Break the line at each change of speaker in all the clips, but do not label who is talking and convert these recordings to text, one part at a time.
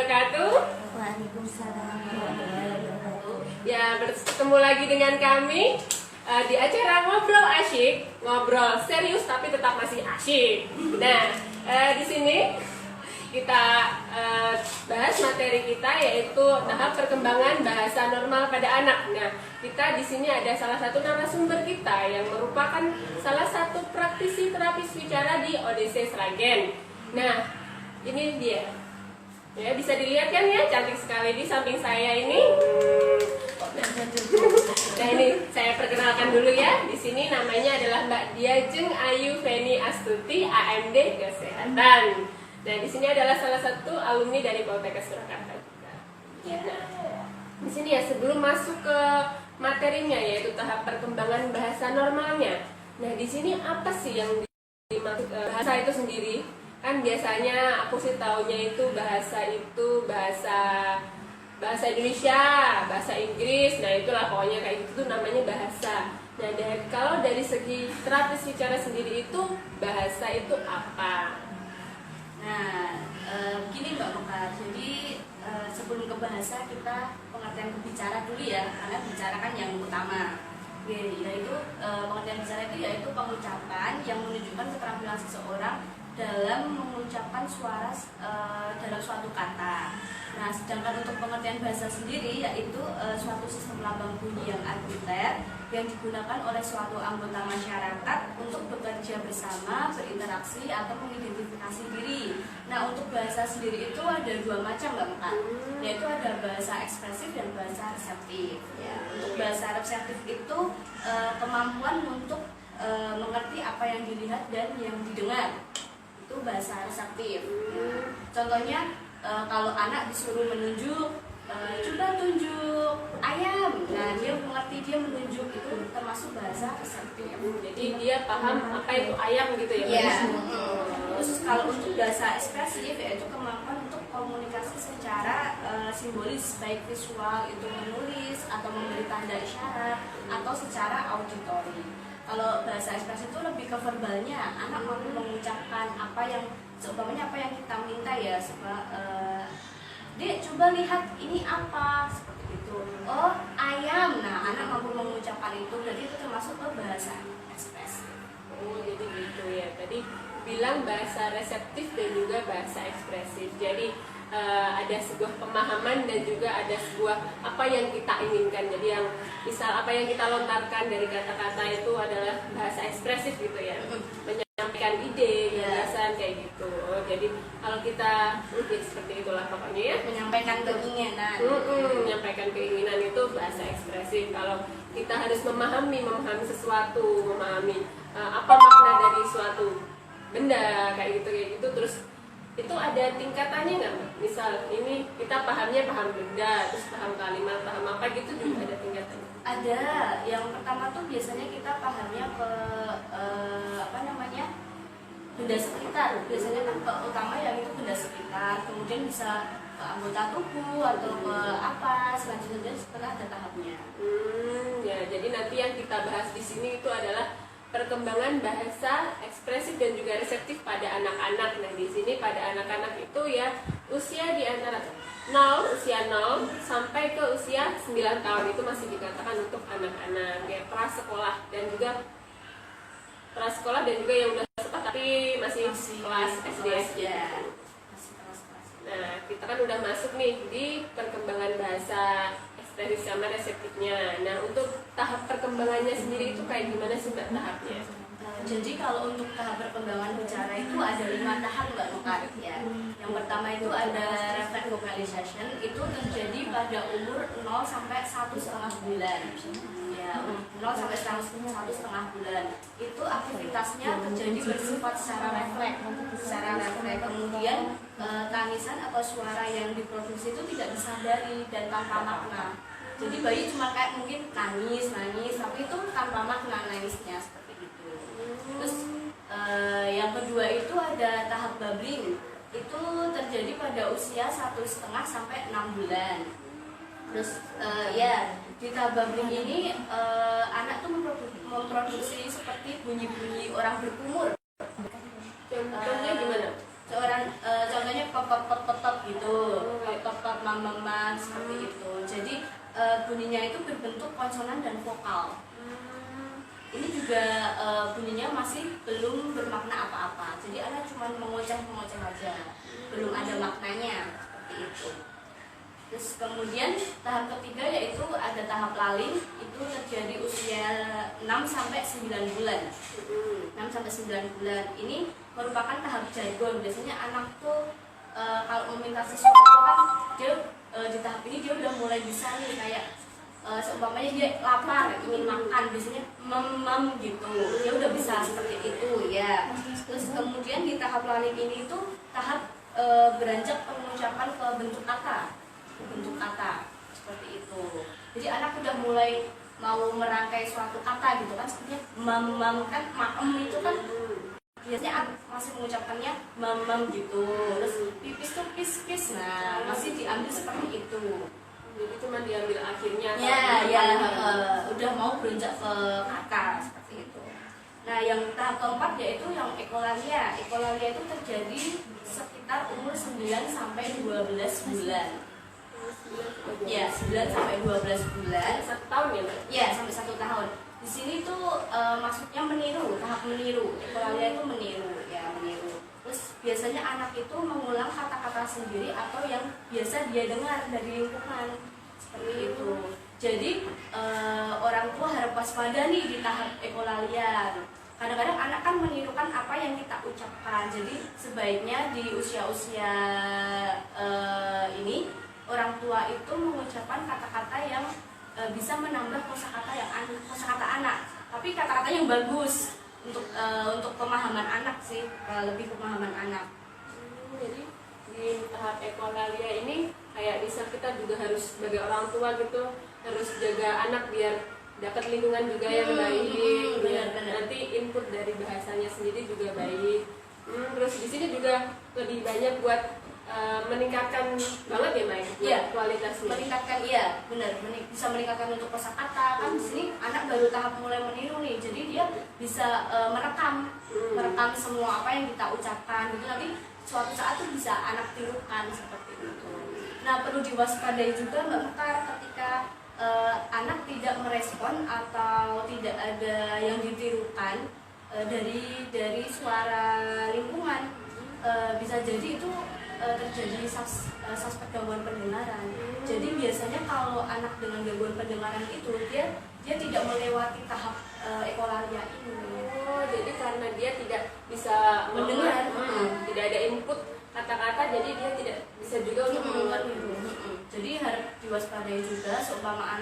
wabarakatuh.
Waalaikumsalam warahmatullahi wabarakatuh.
Ya, bertemu lagi dengan kami di acara Ngobrol Asyik, ngobrol serius tapi tetap masih asyik. Nah, di sini kita bahas materi kita yaitu tahap perkembangan bahasa normal pada anak. Nah, kita di sini ada salah satu narasumber kita yang merupakan salah satu praktisi terapis bicara di ODC Sragen. Nah, ini dia. Ya, bisa dilihat kan ya, cantik sekali di samping saya ini. Nah, ini saya perkenalkan dulu ya. Di sini namanya adalah Mbak Diajeng Ayu Feni Astuti, AMD Kesehatan. Nah, di sini adalah salah satu alumni dari Poltekkes Surakarta juga. Nah, di sini ya sebelum masuk ke materinya yaitu tahap perkembangan bahasa normalnya. Nah, di sini apa sih yang dimaksud bahasa itu sendiri? Kan biasanya aku sih taunya itu bahasa Indonesia, bahasa Inggris. Nah, itulah pokoknya kayak gitu tuh namanya bahasa. Nah, kalau dari segi terapis bicara sendiri itu bahasa itu apa?
Nah, gini Mbak Mekar. Jadi sebelum ke bahasa kita pengertian berbicara dulu ya, karena bicara kan yang utama. Yaitu pengertian bicara itu yaitu pengucapan yang menunjukkan keterampilan seseorang dalam mengucapkan suara dalam suatu kata. Nah, sedangkan untuk pengertian bahasa sendiri yaitu suatu sistem lambang bunyi yang arbitrер yang digunakan oleh suatu anggota masyarakat untuk bekerja bersama, berinteraksi atau mengidentifikasi diri. Nah, untuk bahasa sendiri itu ada dua macam Mbak Mekar, yaitu ada bahasa ekspresif dan bahasa reseptif. Ya, untuk bahasa reseptif itu kemampuan untuk mengerti apa yang dilihat dan yang didengar. Itu bahasa reseptif. Contohnya kalau anak disuruh menunjuk, coba tunjuk ayam. Nah, dia mengerti, dia menunjuk, itu termasuk bahasa reseptif.
Jadi dia paham apa itu ayam gitu ya?
Iya. Khusus kalau untuk bahasa ekspresif yaitu kemampuan untuk komunikasi secara simbolis, baik visual itu menulis atau memberi tanda isyarat atau secara auditori. Kalau bahasa ekspresi itu lebih ke verbalnya, anak mampu mengucapkan apa yang seumpamanya apa yang kita minta ya, Dek coba lihat ini apa, seperti itu. Oh, ayam. Nah, anak mampu mengucapkan itu, jadi itu termasuk ke bahasa ekspresi.
Oh, jadi gitu ya. Tadi bilang bahasa reseptif dan juga bahasa ekspresif. Jadi ada sebuah pemahaman dan juga ada sebuah apa yang kita inginkan. Jadi yang misal apa yang kita lontarkan dari kata-kata itu adalah bahasa ekspresif gitu ya, menyampaikan ide, gagasan kayak gitu. Oh, jadi kalau kita seperti itulah pokoknya ya,
Menyampaikan keinginan.
menyampaikan keinginan itu bahasa ekspresif. Kalau kita harus memahami sesuatu, memahami apa makna dari suatu benda kayak gitu terus itu ada tingkatannya nggak Mbak? Misal ini kita pahamnya paham benda, terus paham kalimat, paham apa gitu juga ada tingkatannya?
Ada. Yang pertama tuh biasanya kita pahamnya ke benda sekitar. Biasanya kan utama yang itu benda sekitar, kemudian bisa ke anggota tubuh atau ke apa selanjutnya setelah ada tahapnya.
Ya, jadi nanti yang kita bahas di sini itu adalah perkembangan bahasa ekspresif dan juga reseptif pada anak-anak. Nah, di sini pada anak-anak itu ya usia di antara usia 0 sampai ke usia 9 tahun itu masih dikatakan untuk anak-anak ya prasekolah dan juga yang udah sekolah tapi masih kelas SD
ya.
Nah, kita kan udah masuk nih di perkembangan bahasa ekspresif sama reseptifnya. Nah, untuk tahap perkembangannya sendiri itu kayak gimana sih Mbak tahapnya?
Jadi kalau untuk tahap perkembangan bicara itu ada 5 tahap Mbak Mekar ya. Yang pertama itu ada reflex vocalization, itu terjadi pada umur 0 sampai 1,5 bulan. Ya, 0 sampai 1,5 bulan. Itu aktivitasnya terjadi bersifat secara refleks. Kemudian tangisan atau suara yang diproduksi itu tidak disadari dan tanpa makna. Jadi bayi cuma kayak mungkin nangis, tapi itu tanpa makna nangisnya seperti itu. Terus yang kedua itu ada tahap babbling. Itu terjadi pada usia 1,5 sampai 6 bulan. Terus di tahap babbling ini anak tuh memproduksi seperti bunyi-bunyi orang berkumur.
Contohnya gimana?
Contohnya pop gitu. mama seperti itu. Jadi bunyinya itu berbentuk konsonan dan vokal. Ini juga bunyinya masih belum bermakna apa-apa. Jadi anak cuma mengoceh-mengoceh aja, belum ada maknanya seperti itu. Terus kemudian tahap ketiga yaitu ada tahap laling, itu terjadi usia 6 sampai 9 bulan. 6 sampai 9 bulan ini merupakan tahap jargon. Biasanya anak tuh kalau meminta sesuatu kan dia di tahap ini dia udah mulai bisa nih, kayak seumpamanya dia lapar ingin makan, biasanya mem gitu, dia udah bisa seperti itu ya. Terus kemudian di tahap laling ini itu tahap beranjak pengucapan ke bentuk kata seperti itu. Jadi anak udah mulai mau merangkai suatu kata gitu kan, sepertinya mem kan maem itu kan biasanya masih mengucapkannya mem gitu. Terus pipis tuh pis. Nah, masih diambil seperti itu.
Jadi cuma diambil akhirnya.
Udah mau beranjak ke kata seperti itu. Nah, yang tahap keempat yaitu yang ekolalia. Ekolalia itu terjadi sekitar umur 9 sampai 12 bulan. Ya, 9 sampai 12 bulan.
1 tahun ya, Mbak?
Ya, sampai 1 tahun. Di sini tuh maksudnya meniru, tahap meniru. Ekolalia itu meniru, ya meniru. Terus biasanya anak itu mengulang kata-kata sendiri atau yang biasa dia dengar dari lingkungan seperti itu. Jadi orang tua harus waspada nih di tahap ekolalia. Kadang-kadang anak kan menirukan apa yang kita ucapkan. Jadi sebaiknya di usia-usia ini orang tua itu mengucapkan kata-kata yang bisa menambah kosakata anak, tapi kata-kata yang bagus untuk pemahaman anak sih, lebih pemahaman anak.
Jadi di tahap ekolalia ini kayak bisa kita juga harus sebagai orang tua gitu harus jaga anak biar dapat lingkungan juga yang baik, biar nanti input dari bahasanya sendiri juga baik. Terus di sini juga lebih banyak buat meningkatkan banget ya, Mai,
Iya,
kualitasnya.
Meningkatkan, iya, benar, bisa meningkatkan untuk kosakata. Kan di sini anak baru tahap mulai meniru nih, jadi dia bisa merekam semua apa yang kita ucapkan. Gitu nanti suatu saat tuh bisa anak tirukan seperti itu. Nah, perlu diwaspadai juga Mbak Mekar ketika anak tidak merespon atau tidak ada yang ditirukan dari suara lingkungan. Bisa jadi itu terjadi suspek gangguan pendengaran. Jadi biasanya kalau anak dengan gangguan pendengaran itu dia tidak melewati tahap ekolalia ini.
Oh, jadi karena dia tidak bisa mendengar, tidak ada input kata-kata, jadi dia tidak bisa juga untuk mendengar itu.
Jadi harus diwaspadai juga, seumpama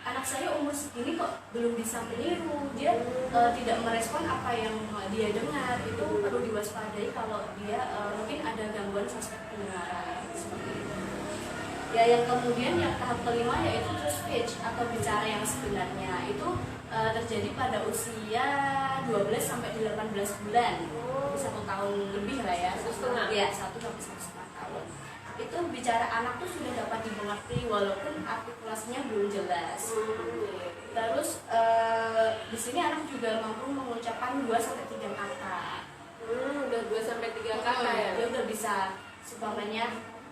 anak saya umur segini kok belum bisa meniru, dia tidak merespon apa yang dia dengar, itu perlu diwaspadai kalau dia mungkin ada gangguan suspek pendengaran seperti itu. Ya, yang kemudian yang tahap kelima yaitu true speech atau bicara yang sebenarnya, itu terjadi pada usia 12 sampai 18 bulan, 1 tahun lebih lah ya, 1,5 ya, 1 sampai 1,5 tahun. Itu bicara anak tuh sudah dapat dimengerti walaupun artikulasinya belum jelas. Terus di sini anak juga mampu mengucapkan 2 sampai 3 kata.
Udah 2 sampai 3 kata ya.
Dia udah bisa sebagainya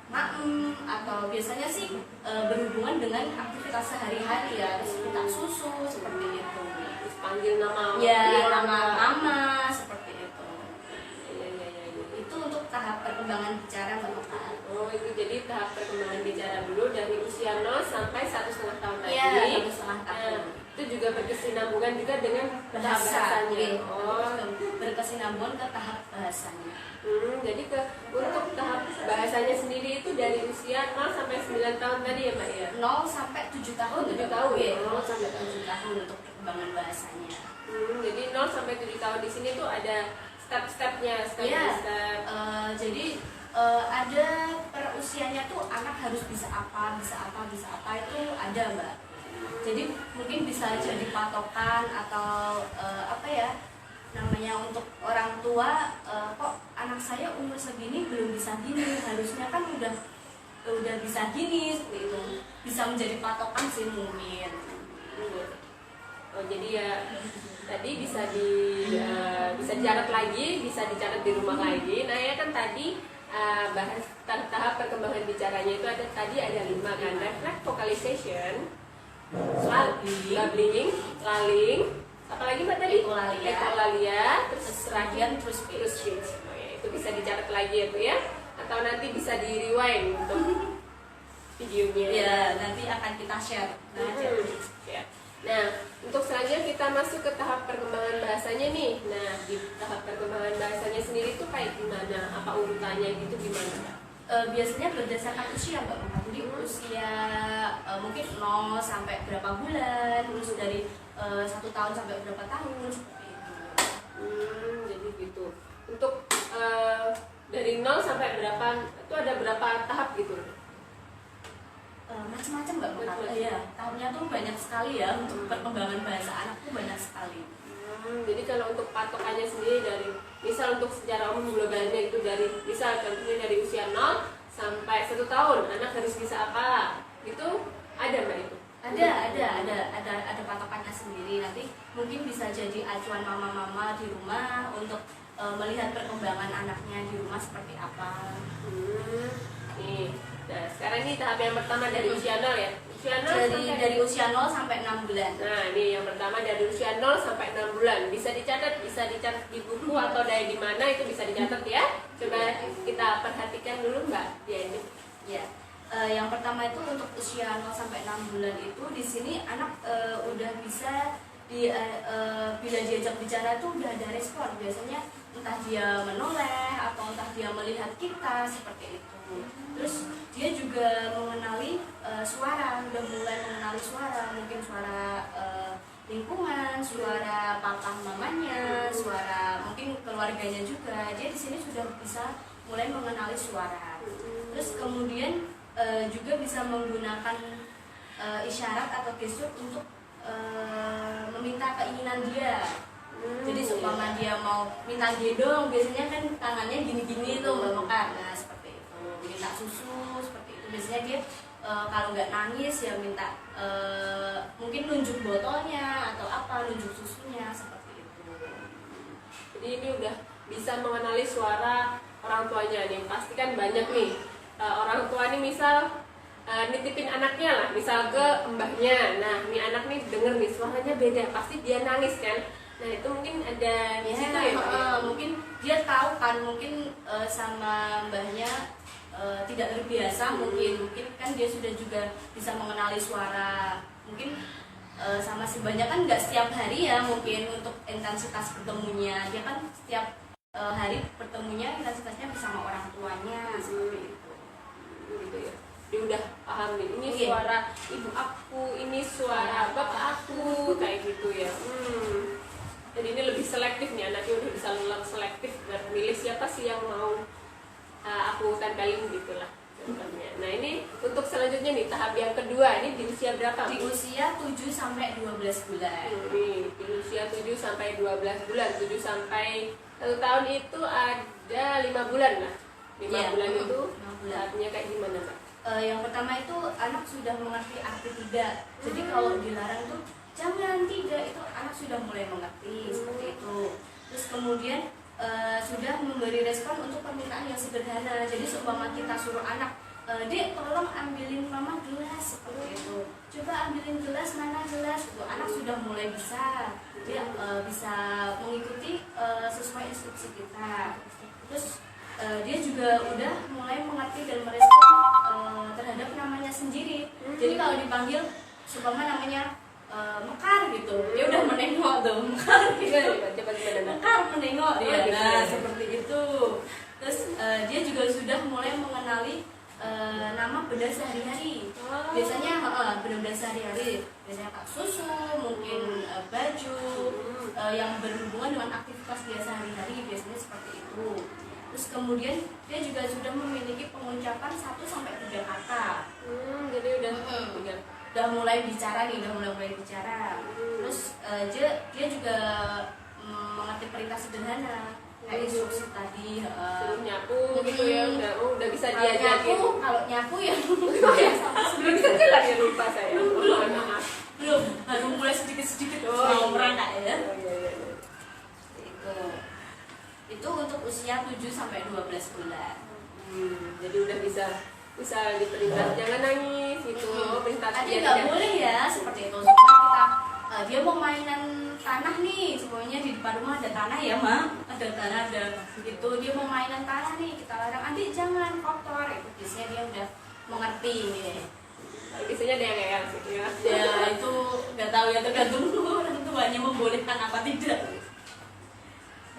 maem, atau biasanya sih berhubungan dengan aktivitas sehari-hari ya, minta susu seperti itu.
Terus panggil nama
nama mama seperti itu. Itu untuk tahap perkembangan bicara Mbak Mekar.
Oh, itu jadi tahap perkembangan bicara dulu dari usia 0 sampai 1,5 tahun tadi.
Iya, 1,5 tahun.
Itu juga berkesinambungan juga dengan tahap
Bahasa.
bahasanya. Oh,
berkesinambungan ke tahap bahasanya.
Jadi untuk tahap bahasanya sendiri itu dari usia 0 sampai 9 tahun tadi ya, Mbak ya?
0 sampai 7 tahun.
7 tahun ya?
0 sampai 7 tahun untuk perkembangan bahasanya.
Jadi 0 sampai 7 tahun di sini tuh ada step-stepnya, step-step.
Jadi ada per usianya tuh anak harus bisa apa itu ada Mbak. Jadi mungkin bisa jadi patokan atau namanya untuk orang tua, kok anak saya umur segini belum bisa gini, harusnya kan udah bisa gini seperti itu, bisa menjadi patokan sih mungkin.
Oh, jadi ya tadi bisa dicatat lagi, bisa dicatat di rumah lagi. Nah ya kan tadi bahas tahap perkembangan bicaranya itu ada 5 kan. Reflect vocalization, babbling, laling, apalagi Mbak tadi? Ekolalia, terus speech. Oh, ya, itu bisa dicatat lagi ya tuh ya. Atau nanti bisa di rewind untuk videonya.
Ya, nanti akan kita share.
Nah, untuk selanjutnya kita masuk ke tahap perkembangan bahasanya nih. Nah, di tahap perkembangan bahasanya sendiri tuh kayak gimana? Apa urutannya gitu gimana, Mbak?
Biasanya berdasarkan usia Mbak Maka. Jadi usia mungkin 0 sampai berapa bulan, terus dari 1 tahun sampai berapa tahun seperti itu.
Jadi gitu. Untuk dari 0 sampai berapa itu ada berapa tahap gitu?
Macam-macam Mbak Maka. Ya, tahapnya tuh banyak sekali ya untuk perkembangan bahasa anak tuh banyak sekali.
Jadi kalau untuk patokannya sendiri dari misal untuk secara umum globalnya itu dari misal contohnya dari usia 0 sampai 1 tahun anak harus bisa apa itu ada Mbak itu?
Ada patokannya sendiri. Nanti mungkin bisa jadi acuan mama-mama di rumah untuk melihat perkembangan anaknya di rumah seperti apa.
Nih, nah sekarang ini tahap yang pertama dari usia 0 ya.
Dari usia 0 sampai 6 bulan.
Nah, ini yang pertama dari usia 0 sampai 6 bulan. Bisa dicatat di buku atau dari di mana itu bisa dicatat ya. Coba kita perhatikan dulu Mbak dia ini.
Ya. Yang pertama itu untuk usia 0 sampai 6 bulan itu di sini anak udah bisa bila diajak bicara tuh udah ada respon. Biasanya entah dia menoleh atau entah dia melihat kita seperti itu. Terus dia juga mengenali suara, udah mulai mengenali suara, mungkin suara lingkungan, suara papa mamanya, suara mungkin keluarganya juga. Dia di sini sudah bisa mulai mengenali suara. Terus kemudian juga bisa menggunakan isyarat atau gestur untuk meminta keinginan dia. Jadi seumpama dia mau minta gendong, biasanya kan tangannya gini-gini tuh Mbak Mekar. Nah seperti itu, minta susu seperti itu. Biasanya dia kalau nggak nangis ya minta mungkin nunjuk botolnya atau apa, nunjuk susunya seperti itu.
Jadi ini udah bisa mengenali suara orang tuanya nih. Pasti kan banyak nih orang tua nih misal nitipin anaknya lah, misal ke mbahnya. Nah, ini anak nih denger nih suaranya beda, pasti dia nangis kan. Nah, itu mungkin ada di situ ya,
mungkin dia tahu kan, mungkin sama mbahnya tidak terbiasa, mungkin kan dia sudah juga bisa mengenali suara. Mungkin sama si mbahnya kan nggak setiap hari ya, mungkin untuk intensitas bertemunya. Dia kan setiap hari bertemunya intensitasnya bersama orang tuanya seperti itu.
Gitu ya. Dia udah paham nih, ini suara ibu aku, ini suara bapak aku, kayak gitu ya. Jadi ini lebih selektif nih, anaknya udah bisa selektif dan milih siapa sih yang mau aku tempelin gitulah contohnya. Nah ini untuk selanjutnya nih tahap yang kedua, ini di usia berapa?
Di usia 7 sampai 12 bulan.
Di usia 7 sampai 12 bulan, 7 sampai 1 tahun itu ada 5 bulan lah. 5 bulan itu saatnya kayak gimana Mbak?
Yang pertama itu anak sudah mengerti arti tidak. Jadi kalau dilarang tuh jangan tidak, itu anak sudah mulai mengerti seperti itu. Terus kemudian sudah memberi respon untuk permintaan yang sederhana. Jadi seumpama kita suruh anak, Dek tolong ambilin mama gelas seperti itu. Coba ambilin gelas, mana gelas? Itu anak sudah mulai bisa, dia bisa mengikuti sesuai instruksi kita. Terus dia juga udah mulai mengerti dan merespon terhadap namanya sendiri. Jadi kalau dipanggil seumpama namanya Mekar gitu, dia udah menengok tuh, Mekar gitu. Mekar menengok dia. Nah seperti itu. Terus dia juga sudah mulai mengenali nama benda sehari-hari. Biasanya benda sehari-hari, biasanya susu, mungkin baju yang berhubungan dengan aktivitas dia sehari-hari, biasanya seperti itu. Terus kemudian dia juga sudah memiliki pengucapan 1 sampai 3 kata.
Jadi
udah mulai bicara nih, udah mulai bicara. Terus dia juga mengerti perintah sederhana kayak instruksi tadi,
suruh nyapu gitu ya, udah bisa diajakin.
Kalau nyapu ya
belum bisa jalan ya, lupa saya.
Belum, baru mulai sedikit-sedikit mau merangkak ya. Itu untuk usia 7 sampai 12 bulan.
Jadi udah bisa diperintah jangan nangis gitu, perintah
Tadi
dia
nggak
tidak.
boleh ya seperti itu. Supaya kita dia mau mainan tanah nih, semuanya di depan rumah ada tanah ya mak, ada tanah ada gitu. Dia mau mainan tanah nih, kita larang, adik jangan kotor. Itu biasanya dia udah mengerti nih.
Biasanya dia kayak gitu ya.
Ya itu nggak tahu ya, tergantung orang tuanya membolehkan apa tidak.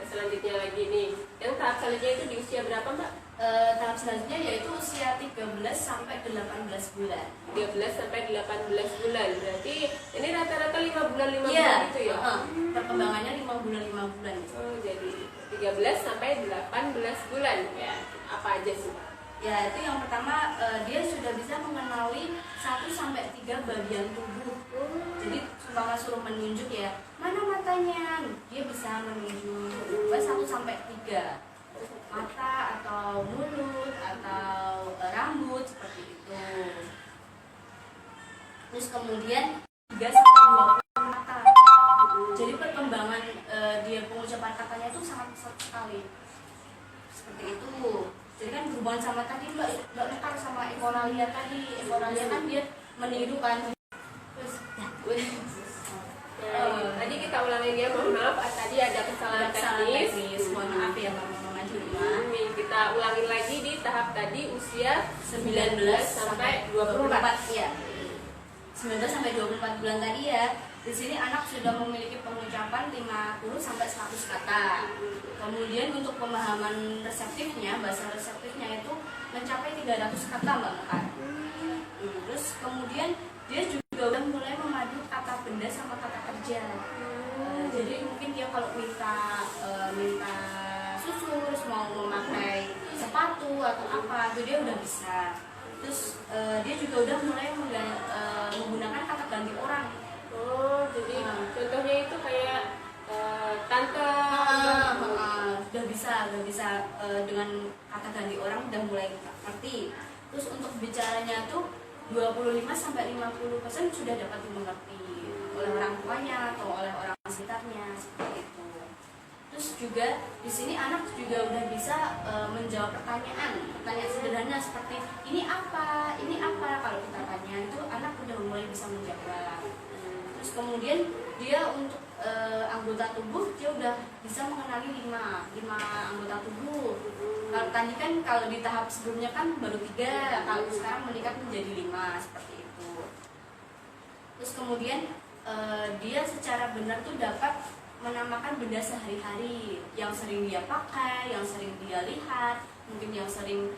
Nah, selanjutnya lagi nih, yang tahap selanjutnya itu di usia berapa mbak?
Tahap selanjutnya yaitu usia 13 sampai 18 bulan.
13 sampai 18 bulan, berarti ini rata-rata 5 bulan
Iya,
gitu ya?
perkembangannya 5 bulan 5 bulan.
Oh, jadi 13 sampai 18 bulan ya. Apa aja sih mbak?
Ya itu yang pertama, dia sudah bisa mengenali 1 sampai 3 bagian tubuh. Jadi sumpah suruh menunjuk ya, mana matanya, dia bisa menunjuk 1 sampai 3 mata atau mulut atau rambut seperti itu. Terus kemudian 3 sampai 20 kata. Jadi perkembangan dia pengucapan katanya itu sangat pesat sekali. Seperti itu. Jadi kan berhubungan sama tadi Mbak Mekar sama ekoralia tadi. Ekoralia kan dia meniru kan. Terus
Tadi kita ulang lagi ya, mohon maaf tadi ada kesalahan teknis.
Mohon maaf ya Mama di rumah.
Kita ulangin lagi di tahap tadi usia
19
sampai 24.
ya. 19 sampai 24 bulan tadi ya. Di sini anak sudah memiliki pengucapan 50 sampai 100 kata. Kemudian untuk pemahaman reseptifnya, bahasa reseptifnya itu mencapai 300 kata Mbak Mekar. Terus kemudian dia juga udah mulai memadu kata benda sama kata kerja. Jadi mungkin dia kalau minta susu, terus mau memakai sepatu atau apa, itu dia udah bisa. Terus dia juga udah mulai menggunakan kata ganti orang.
Oh, jadi contohnya itu kayak tante.
Udah bisa dengan kata ganti orang udah mulai ngerti. Terus untuk bicaranya tuh 25 sampai 50% sudah dapat dimengerti oleh orang tuanya atau oleh orang sekitarnya seperti itu. Terus juga di sini anak juga udah bisa menjawab pertanyaan sederhana seperti ini apa. Kalau kita tanya itu anak udah mulai bisa menjawab. Terus kemudian dia untuk anggota tubuh dia udah bisa mengenali 5 anggota tubuh. Kalau tadi kan kalau di tahap sebelumnya kan baru 3, kalau sekarang meningkat menjadi 5 seperti itu. Terus kemudian dia secara benar tuh dapat menamakan benda sehari-hari yang sering dia pakai, yang sering dia lihat, mungkin yang sering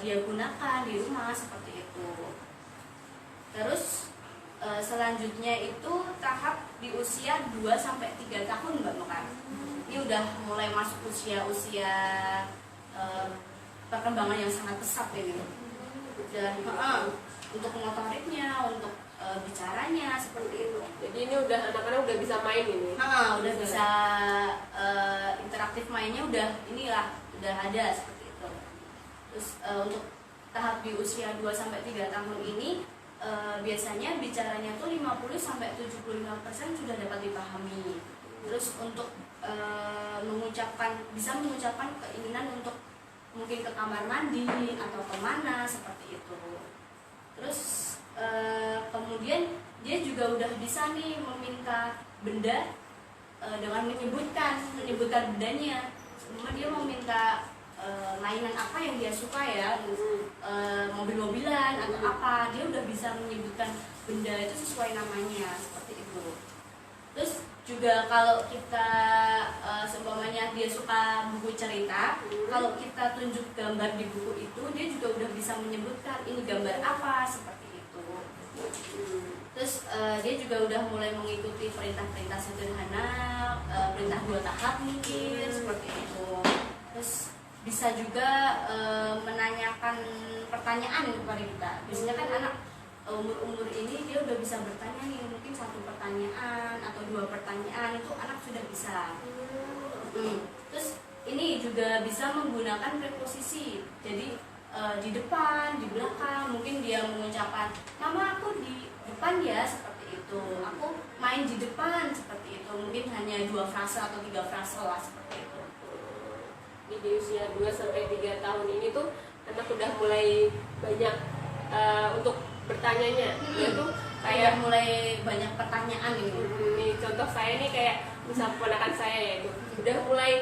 dia gunakan di rumah seperti itu. Terus selanjutnya itu tahap di usia 2 sampai 3 tahun Mbak Mekar. Ini udah mulai masuk usia perkembangan yang sangat pesat ini. Dan untuk motoriknya, untuk bicaranya seperti itu.
Jadi ini udah anak-anak udah bisa main ini.
Udah bisa interaktif mainnya udah ada seperti itu. Terus untuk tahap di usia 2 sampai 3 tahun ini biasanya bicaranya tuh 50 sampai 75% sudah dapat dipahami. Terus untuk bisa mengucapkan keinginan untuk mungkin ke kamar mandi atau kemana seperti itu. Terus kemudian dia juga udah bisa nih meminta benda dengan menyebutkan bendanya. Semua dia meminta mainan apa yang dia suka ya, mobil-mobilan atau apa, dia udah bisa menyebutkan benda itu sesuai namanya seperti itu. Terus juga kalau kita seumpamanya dia suka buku cerita, kalau kita tunjuk gambar di buku itu, dia juga udah bisa menyebutkan ini gambar apa seperti itu. Terus dia juga udah mulai mengikuti perintah-perintah sederhana, perintah 2 tahap mungkin seperti itu. Terus bisa juga menanyakan pertanyaan kepada kita. Biasanya kan anak umur-umur ini dia udah bisa bertanya nih, mungkin 1 pertanyaan atau 2 pertanyaan itu anak sudah bisa. Terus ini juga bisa menggunakan preposisi. Jadi di depan, di belakang, mungkin dia mengucapkan mama aku di depan ya seperti itu, aku main di depan seperti itu. Mungkin hanya 2 frase atau 3 frase lah seperti itu.
Di usia 2 sampai 3 tahun ini tuh anak udah mulai banyak untuk bertanyanya. Dia tuh
kayak
kayak
mulai banyak pertanyaan gitu.
nih contoh saya nih kayak misal keponakan saya ya itu udah mulai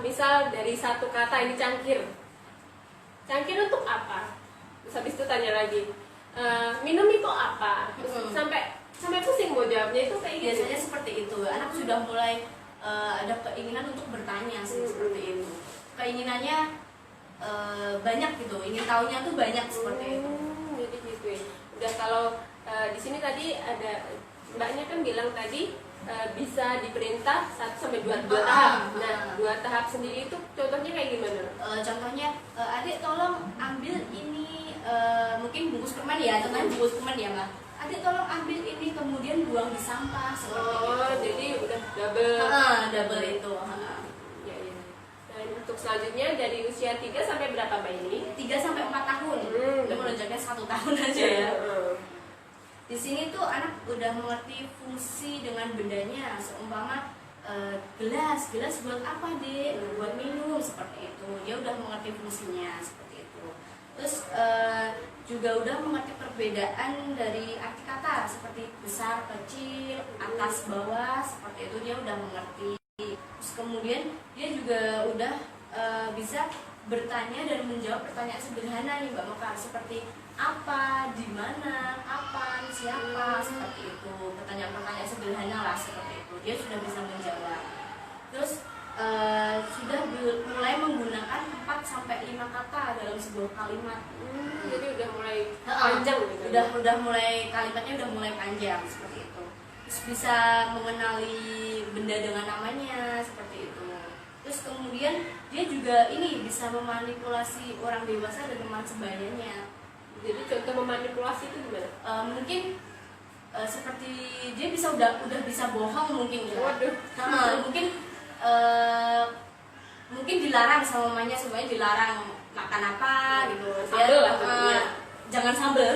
misal dari satu kata ini cangkir untuk apa, terus habis itu tanya lagi minum itu apa, terus sampai pusing mau jawabnya itu kayak gitu.
Biasanya seperti itu, anak sudah mulai ada keinginan untuk bertanya sih, seperti itu. Keinginannya banyak gitu, ingin tahunya tuh banyak seperti itu.
Jadi gitu ya. Udah kalau di sini tadi ada mbaknya kan bilang tadi bisa diperintah 1 sampai 2 tahap. Nah, 2 tahap sendiri itu contohnya kayak gimana?
Contohnya, adik tolong ambil ini, mungkin bungkus permen ya, contohnya bungkus permen ya mbak. Adik tolong ambil ini kemudian buang di sampah seperti itu.
Jadi udah double.
Double itu.
Ya, ya. Nah, untuk selanjutnya dari usia 3 sampai berapa mbak ini?
3 sampai 4 tahun. Udah melonjaknya 1 tahun aja ya. Di sini tuh anak udah mengerti fungsi dengan bendanya, seumpama gelas buat apa dek? Buat minum seperti itu. Dia udah mengerti fungsinya seperti itu. Terus juga udah mengerti perbedaan dari arti kata seperti besar, kecil, atas, bawah seperti itu, dia udah mengerti. Terus kemudian dia juga udah bisa bertanya dan menjawab pertanyaan sederhana nih Mbak Mekar, seperti apa, di mana, kapan, siapa, seperti itu. Pertanyaan-pertanyaan sederhana lah seperti itu. Dia sudah bisa menjawab. Terus sudah mulai menggunakan 4 sampai 5 kata dalam sebuah kalimat.
Jadi udah mulai panjang gitu.
Udah mulai kalimatnya udah mulai panjang seperti itu. Terus bisa mengenali benda dengan namanya seperti itu. Terus kemudian dia juga ini bisa memanipulasi orang dewasa dan teman sebayanya.
Jadi contoh memanipulasi itu gimana?
Mungkin seperti dia bisa udah bisa bohong mungkin ya.
Waduh.
Mungkin dilarang sama mamanya, semuanya dilarang makan apa gitu.
Sambel lah tentunya.
Jangan sambel.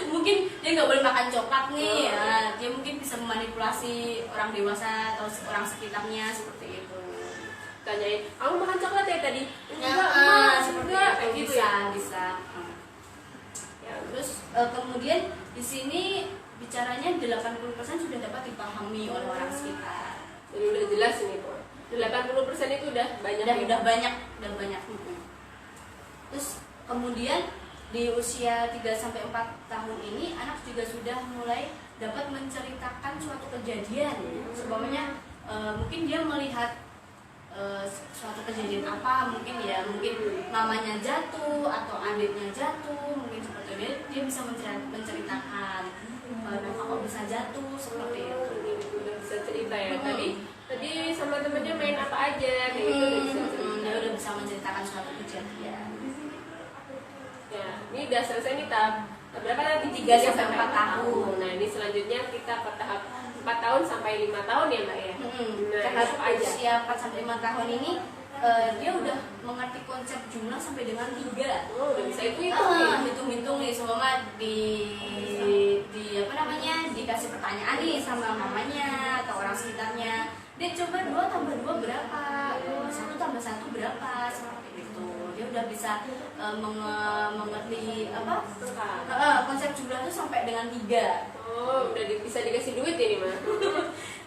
Mungkin dia nggak boleh makan coklat nih. Dia mungkin bisa memanipulasi orang dewasa atau orang sekitarnya seperti itu.
Tanyain, kamu makan coklat ya tadi?
Seperti
Enggak,
itu.
kayak gitu
Bisa,
ya.
bisa. Ya, terus kemudian di sini bicaranya 80% sudah dapat dipahami oleh orang sekitar.
Jadi udah jelas ini kok. 80% itu udah banyak.
Udah banyak. Terus kemudian di usia 3 sampai 4 tahun ini anak juga sudah mulai dapat menceritakan suatu kejadian. Sebabnya mungkin dia melihat suatu kejadian apa, mungkin mamanya jatuh atau adiknya jatuh, mungkin seperti itu. Dia bisa menceritakan kenapa kok bisa jatuh seperti itu.
Udah bisa cerita ya. Tadi sama temennya main apa aja kayak gitu udah bisa cerita.
Dia udah bisa menceritakan suatu kejadian.
Ya, ini udah selesai nih tahap berapa nanti?
3 sampai 4 tahun.
Nah, ini selanjutnya kita ke tahap 4 tahun sampai 5 tahun ya Mbak ya. Nah,
Tahap
apa aja?
usia 4 sampai 5 tahun ini dia udah mengerti konsep jumlah sampai dengan 3.
Udah bisa hitung.
Hitung-hitung nih, semua di apa namanya, dikasih pertanyaan nih sama mamanya atau orang sekitarnya. Dia coba 2 tambah 2 berapa? 1 tambah 1 berapa? Seperti itu. Dia udah bisa mengerti apa? Konsep jumlah itu sampai dengan 3.
Udah bisa dikasih duit ini mah.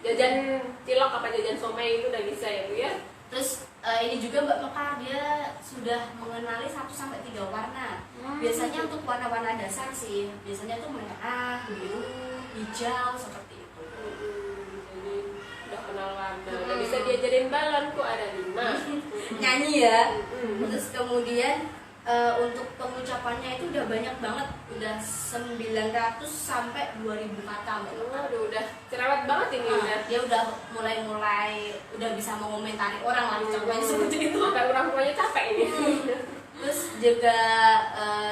Jajan cilok apa jajan somai itu udah bisa ya Bu ya.
Terus ini juga Mbak Mekar, dia sudah mengenali 1 sampai 3 warna. Biasanya untuk warna-warna dasar sih, biasanya tuh merah, biru, hijau seperti itu.
Jadi udah kenal warna. Udah bisa diajarin balon kok ada 5.
Nyanyi ya. Terus kemudian untuk pengucapannya itu udah banyak banget, udah 900 sampai 2000 kata Mbak Mekar.
Udah cerewet banget ini udah.
Dia udah mulai udah bisa mengomentari orang lah, contohnya seperti itu.
Sampai orang tuanya capek ini.
Terus juga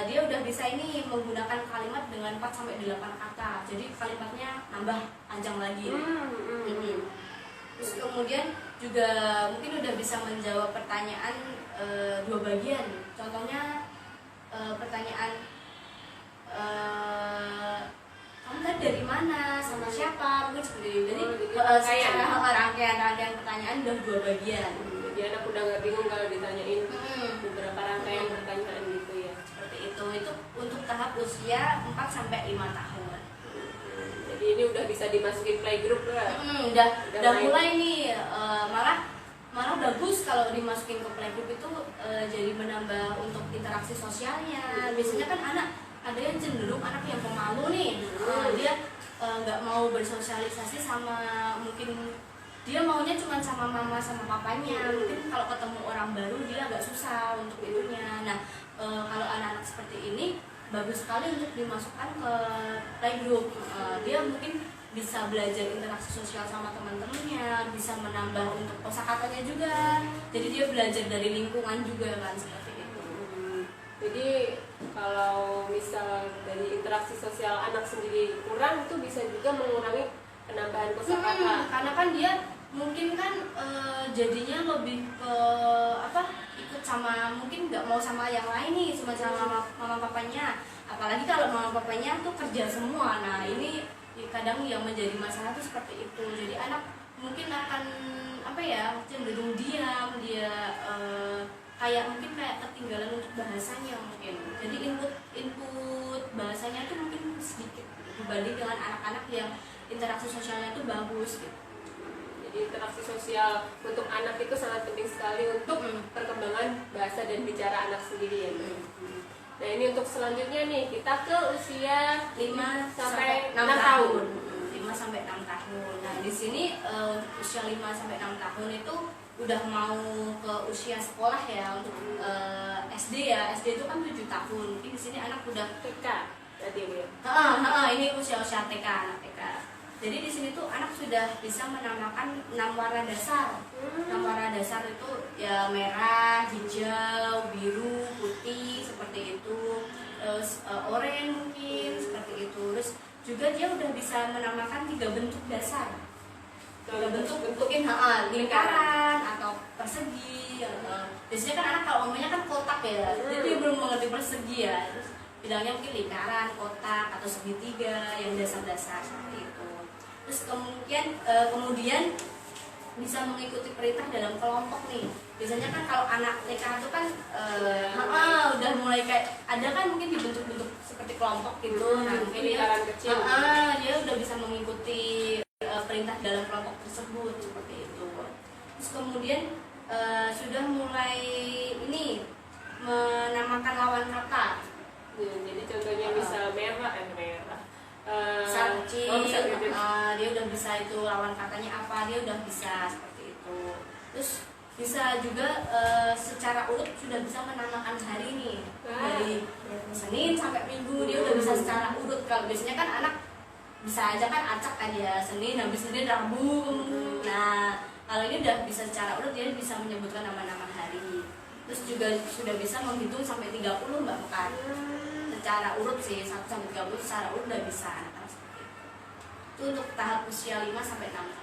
dia udah bisa ini menggunakan kalimat dengan 4 sampai 8 kata. Jadi kalimatnya nambah panjang lagi. Terus kemudian juga mungkin udah bisa menjawab pertanyaan 2 bagian. Contohnya pertanyaan kamu tadi dari mana, sama siapa, mungkin seperti itu. Jadi secara rangkaian pertanyaan udah 2 bagian.
Jadi anak udah nggak bingung kalau ditanyain beberapa rangkaian pertanyaan gitu ya.
Seperti itu untuk tahap usia 4 sampai 5 tahun.
Jadi ini udah bisa dimasukin playgroup lah.
Udah mulai nih, malah bagus kalau dimasukin ke playgroup itu, jadi menambah untuk interaksi sosialnya. Biasanya kan anak ada yang cenderung anak yang pemalu nih, dia nggak mau bersosialisasi sama, mungkin dia maunya cuma sama mama sama papanya. Mungkin kalau ketemu orang baru dia agak susah untuk itunya. Nah, kalau anak-anak seperti ini bagus sekali untuk dimasukkan ke playgroup. Dia mungkin bisa belajar interaksi sosial sama teman-temannya, bisa menambah untuk kosakatanya juga. Jadi dia belajar dari lingkungan juga kan, seperti itu.
Jadi kalau misal dari interaksi sosial anak sendiri kurang, itu bisa juga mengurangi penambahan kosakata.
Karena kan dia mungkin kan jadinya lebih ke ikut sama, mungkin nggak mau sama yang lain nih, cuma sama mama papanya. Apalagi kalau mama papanya tuh kerja semua. Nah ini kadang yang menjadi masalah tuh seperti itu. Jadi anak mungkin akan cenderung diam, dia mungkin kayak ketinggalan untuk bahasanya mungkin. Jadi input bahasanya tuh mungkin sedikit dibanding dengan anak-anak yang interaksi sosialnya tuh bagus gitu.
Jadi interaksi sosial untuk anak itu sangat penting sekali untuk perkembangan bahasa dan bicara anak sendiri ya. Nah ini untuk selanjutnya nih, kita ke usia
5
sampai 6
tahun.
tahun.
5 sampai 6 tahun. Nah di sini untuk usia 5 sampai 6 tahun itu udah mau ke usia sekolah ya, untuk SD ya. SD itu kan 7 tahun. Mungkin di sini anak udah
TK tadi Bu ya.
Ini usia TK, anak TK. Jadi di sini tuh anak sudah bisa menamakan 6 warna dasar. 6 warna dasar itu ya merah, hijau, biru, putih seperti itu. Terus oranye mungkin seperti itu. Terus juga dia udah bisa menamakan 3 bentuk dasar. 3 bentuk mungkin lingkaran atau persegi. Biasanya kan anak kalau ngomongnya kan kotak ya. Jadi dia belum mengerti persegi ya. Terus bilangnya mungkin lingkaran, kotak atau segitiga yang dasar-dasar seperti itu. Terus kemudian bisa mengikuti perintah dalam kelompok nih. Biasanya kan kalau anak TK itu kan udah mulai kayak ada kan mungkin dibentuk-bentuk seperti kelompok gitu. Nah mungkin
lingkaran kecil.
Dia udah bisa mengikuti perintah dalam kelompok tersebut seperti itu. Terus kemudian sudah mulai ini menamakan lawan kata.
Jadi contohnya bisa merah.
Sarci,
Gitu.
dia udah bisa itu lawan katanya apa, dia udah bisa seperti itu. Terus bisa juga secara urut sudah bisa menamakan hari nih, dari Senin sampai Minggu dia udah bisa secara urut. Kalau biasanya kan anak bisa aja kan acak kan ya, Senin habis Senin Rabu. Nah kalau ini udah bisa secara urut, dia bisa menyebutkan nama-nama hari. Terus juga sudah bisa menghitung sampai 30 Mbak Mekar. Secara urut sih, 1 sampai 30 secara urut udah bisa anak-anak seperti itu. Itu untuk tahap usia 5 sampai 6 tahun.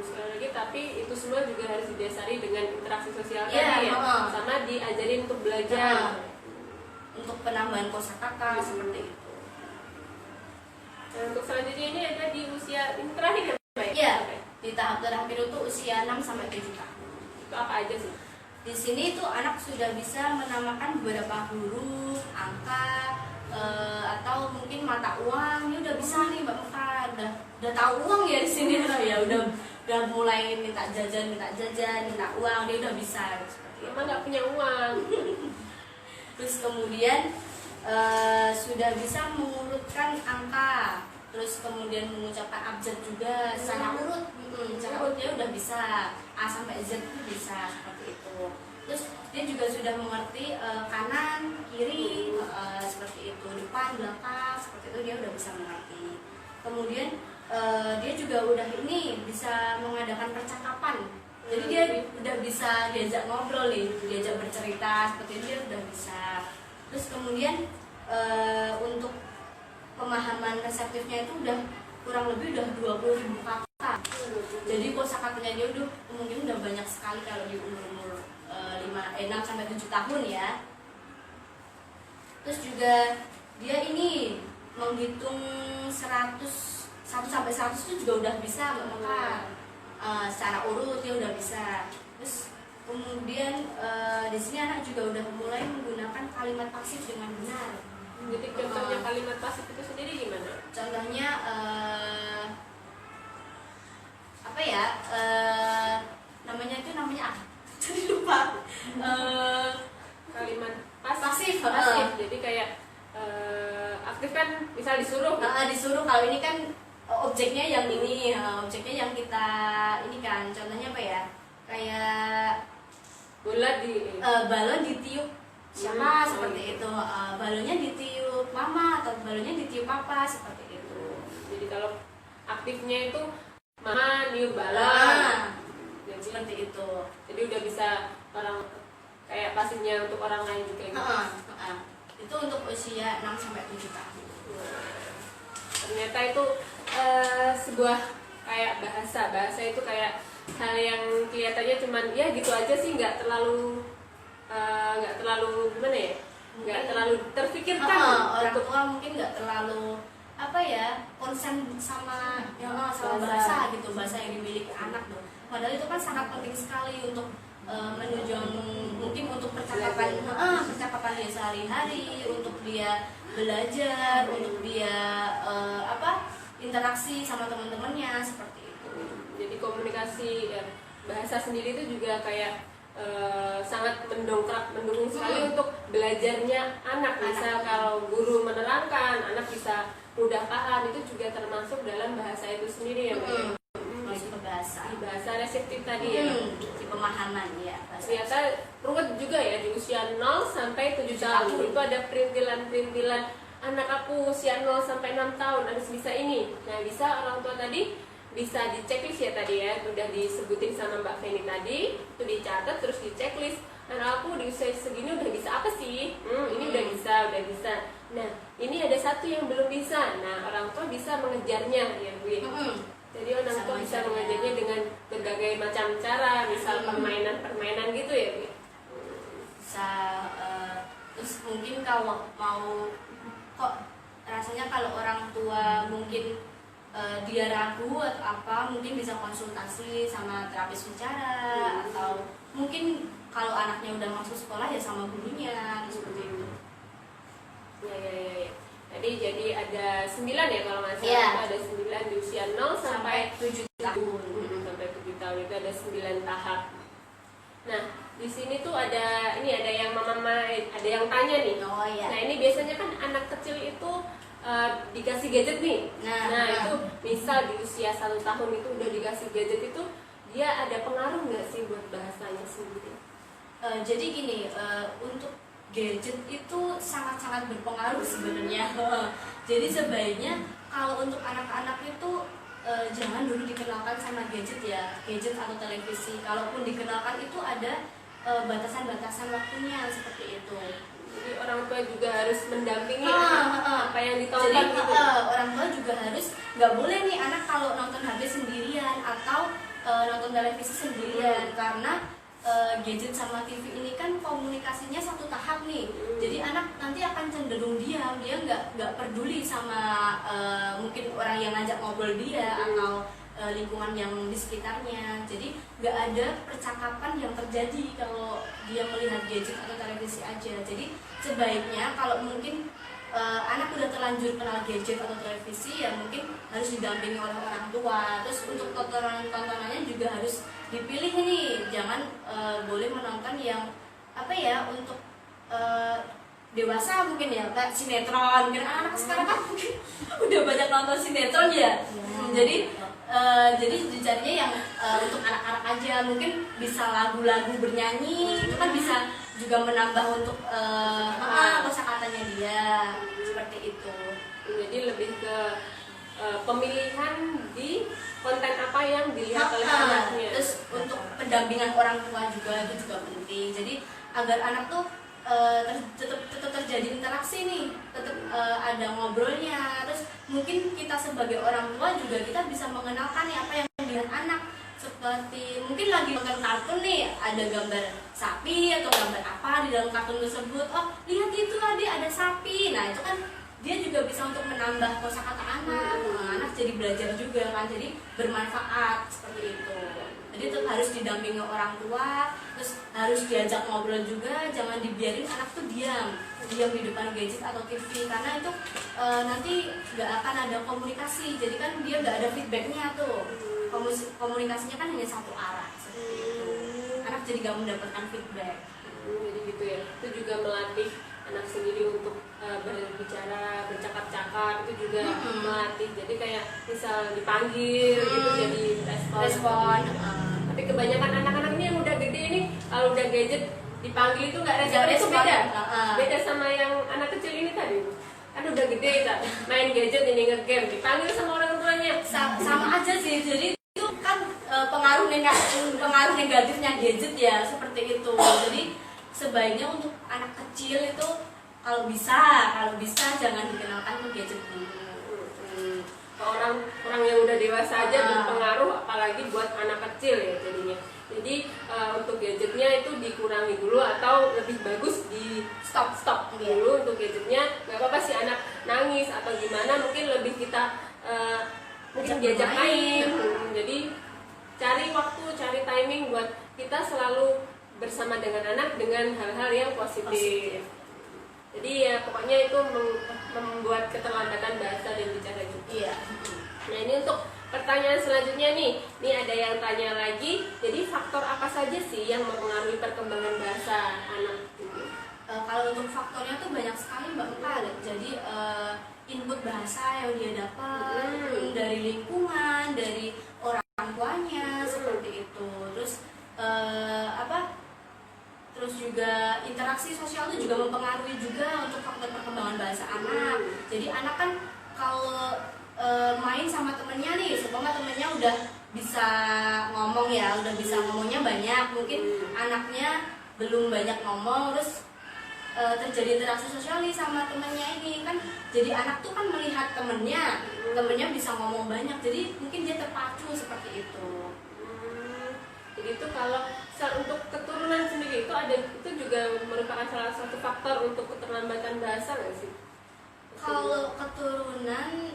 Sekali lagi, tapi itu semua juga harus didasari dengan interaksi sosial
Iya,
tadi ya. Sama diajarin untuk belajar.
Untuk penambahan kosakata seperti itu.
Nah, untuk selanjutnya ini ada di usia ini terakhir ya Mbak?
Iya, di tahap terakhir itu usia 6 sampai 7 tahun.
Itu apa aja sih?
Di sini tuh anak sudah bisa menamakan beberapa huruf, angka, atau mungkin mata uang. Dia udah bisa nih Mbak Mekar, udah tahu uang ya di sini ya, udah mulai minta jajan, minta uang, dia udah bisa seperti itu.
Emang nggak punya uang.
Terus kemudian sudah bisa mengurutkan angka, terus kemudian mengucapkan abjad juga secara urut. Secara urut dia udah bisa, A sampai Z itu bisa seperti itu. Terus dia juga sudah mengerti kanan, kiri, seperti itu, depan, belakang, seperti itu dia udah bisa mengerti. Kemudian dia juga udah ini bisa mengadakan percakapan. Jadi dia udah bisa diajak ngobrol nih, diajak bercerita, seperti itu dia udah bisa. Terus kemudian untuk pemahaman reseptifnya itu udah kurang lebih udah 20.000 kata. Jadi kosakatanya dia mungkin udah banyak sekali kalau di umur 6 sampai 7 tahun ya. Terus juga dia ini menghitung 1 sampai 100 itu juga udah bisa Mbak Mekar. Secara urut dia udah bisa. Terus Kemudian di sini anak juga udah mulai menggunakan kalimat pasif dengan benar.
Jadi contohnya kalimat pasif itu sendiri gimana?
Contohnya apa ya? Namanya apa? Jadi lupa.
Kalimat
Pasif.
pasif. Jadi kayak aktif kan misal disuruh.
Disuruh. Kalau ini kan objeknya yang ini, objeknya yang kita ini kan. Contohnya apa ya? Kayak
Bola di
balon ditiup siapa seperti itu, balonnya ditiup mama atau balonnya ditiup papa seperti itu.
Jadi kalau aktifnya itu mama niup balon. Jadi
Seperti itu.
Jadi udah bisa orang kayak pasifnya untuk orang lain juga gitu.
Itu untuk usia 6 sampai 7 tahun.
Ternyata itu sebuah kayak bahasa itu kayak hal yang kelihatannya cuman ya gitu aja sih, nggak terlalu gimana ya, nggak terlalu terfikirkan.
Orang tua mungkin nggak terlalu apa ya, konsen sama bahasa gitu, bahasa yang dimiliki anak tuh. Padahal itu kan sangat penting sekali untuk menunjang mungkin untuk percakapan dia sehari-hari, untuk dia belajar, untuk dia interaksi sama teman-temannya seperti itu.
Jadi komunikasi ya, bahasa sendiri itu juga kayak sangat mendukung sekali untuk belajarnya anak. Misal kalau guru menerangkan, anak bisa mudah paham, itu juga termasuk dalam bahasa itu sendiri ya, Mbak.
Masuk ke bahasa.
Di bahasa reseptif tadi ya.
Di pemahaman ya.
Ternyata ruwet juga ya di usia 0 sampai 7 tahun. Itu ada perintilan-perintilan, anak aku usia 0 sampai 6 tahun harus bisa ini. Nah, bisa orang tua tadi bisa di checklist ya tadi ya, udah disebutin sama Mbak Feni tadi, itu dicatat terus di checklist. Anak aku di usia segini udah bisa apa sih? Ini udah bisa. Nah, ini ada satu yang belum bisa. Nah, orang tua bisa mengejarnya ya, Bu. Jadi orang tua bisa mengajarnya dengan berbagai macam cara, misal permainan gitu ya, Bu.
Bisa terus mungkin kalau mau kok rasanya kalau orang tua mungkin dia ragu atau apa, mungkin bisa konsultasi sama terapis bicara, atau mungkin kalau anaknya udah masuk sekolah ya sama gurunya seperti itu.
Ya. Jadi ada 9 ya kalau nggak salah.
Iya.
Ada 9 di usia 0 sampai
7 tahun.
Sampai 7 tahun itu ada 9 tahap. Nah, di sini tuh ada yang mama ada yang tanya nih.
Oh iya.
Nah, ini biasanya kan anak kecil itu dikasih gadget nih. Nah, itu misal di usia 1 tahun itu udah dikasih gadget, itu dia ada pengaruh nggak sih buat bahasanya sendiri?
Jadi gini, untuk gadget itu sangat-sangat berpengaruh sebenarnya. Jadi sebaiknya kalau untuk anak-anak itu jangan dulu dikenalkan sama gadget ya, gadget atau televisi. Kalaupun dikenalkan itu ada batasan-batasan waktunya seperti itu.
Jadi orang tua juga harus mendampingi apa yang ditonton.
Jadi
gitu.
orang tua juga harus, nggak boleh nih anak kalau nonton HP sendirian atau nonton televisi sendirian, karena gadget sama TV ini kan komunikasinya satu tahap nih. Jadi anak nanti akan cenderung diam, dia nggak peduli sama mungkin orang yang ngajak ngobrol dia atau lingkungan yang di sekitarnya. Jadi nggak ada percakapan yang terjadi kalau dia melihat gadget atau televisi aja. Jadi sebaiknya kalau mungkin anak udah terlanjur kenal gadget atau televisi, ya mungkin harus didampingi oleh orang tua. Terus untuk tontonannya juga harus dipilih nih, jangan boleh menonton yang apa ya, untuk dewasa mungkin ya, kayak sinetron. Mungkin anak sekarang kan mungkin udah banyak nonton sinetron ya. Jadi dicarinya yang untuk anak-anak aja, mungkin bisa lagu-lagu bernyanyi, itu kan bisa juga menambah untuk kosakatanya dia, seperti itu.
Jadi lebih ke pemilihan di konten apa yang dilihat oleh anaknya.
Terus untuk pendampingan orang tua juga itu juga penting. Jadi agar anak tuh tetap terjadi interaksi nih, tetap ada ngobrolnya. Terus mungkin kita sebagai orang tua juga kita bisa mengenalkan nih apa yang dilihat anak. Seperti mungkin lagi nonton kartun nih, ada gambar sapi atau gambar apa di dalam kartun tersebut. Oh, lihat itu adik, ada sapi. Nah, itu kan dia juga bisa untuk menambah kosakata anak. Anak jadi belajar juga kan, jadi bermanfaat seperti itu. Jadi tetap harus didampingi orang tua, terus harus diajak ngobrol juga, jangan dibiarin anak tuh diam di depan gadget atau TV, karena itu nanti nggak akan ada komunikasi. Jadi kan dia nggak ada feedbacknya tuh, komunikasinya kan hanya satu arah seperti itu. Anak jadi nggak mendapatkan feedback.
Jadi gitu ya, itu juga melatih anak sendiri untuk berbicara, bercakap-cakap, itu juga melatih. Jadi kayak misal dipanggil gitu jadi respon. Tapi kebanyakan anak-anak ini yang udah gede ini kalau udah gadget dipanggil itu nggak respon, itu beda. Beda sama yang anak kecil ini tadi. Kan udah gede kan, main gadget ini nge-game, dipanggil sama orang tuanya.
Sama aja sih. Jadi itu kan pengaruh negatifnya gadget ya, seperti itu. Jadi sebaiknya untuk anak kecil itu kalau bisa jangan dikenalkan ke gadget dulu.
Orang yang udah dewasa aja berpengaruh, apalagi buat anak kecil ya jadinya. Jadi untuk gadgetnya itu dikurangi dulu atau lebih bagus di stop dulu untuk gadgetnya. Gak apa-apa sih anak nangis atau gimana, mungkin lebih kita mungkin diajak main. Jadi cari waktu, cari timing buat kita selalu bersama dengan anak dengan hal-hal yang positif. Jadi ya pokoknya itu membuat keterlambatan bahasa dan bicara juga.
Iya.
Nah ini untuk pertanyaan selanjutnya nih ada yang tanya lagi. Jadi faktor apa saja sih yang mempengaruhi perkembangan bahasa anak?
Kalau untuk faktornya tuh banyak sekali Mbak Mekar. Jadi input bahasa yang dia dapat dari lingkungan, dari orang tuanya seperti itu. Terus terus juga interaksi sosial itu juga mempengaruhi juga untuk faktor perkembangan bahasa anak. Jadi anak kan kalau main sama temennya nih, supaya temennya udah bisa ngomong ya, udah bisa ngomongnya banyak, mungkin anaknya belum banyak ngomong, terus terjadi interaksi sosial nih sama temennya ini kan, jadi anak tuh kan melihat temennya bisa ngomong banyak, jadi mungkin dia terpacu seperti itu.
Jadi itu kalau untuk keturunan sendiri itu juga merupakan salah satu faktor untuk keterlambatan bahasa nggak sih?
Kalau keturunan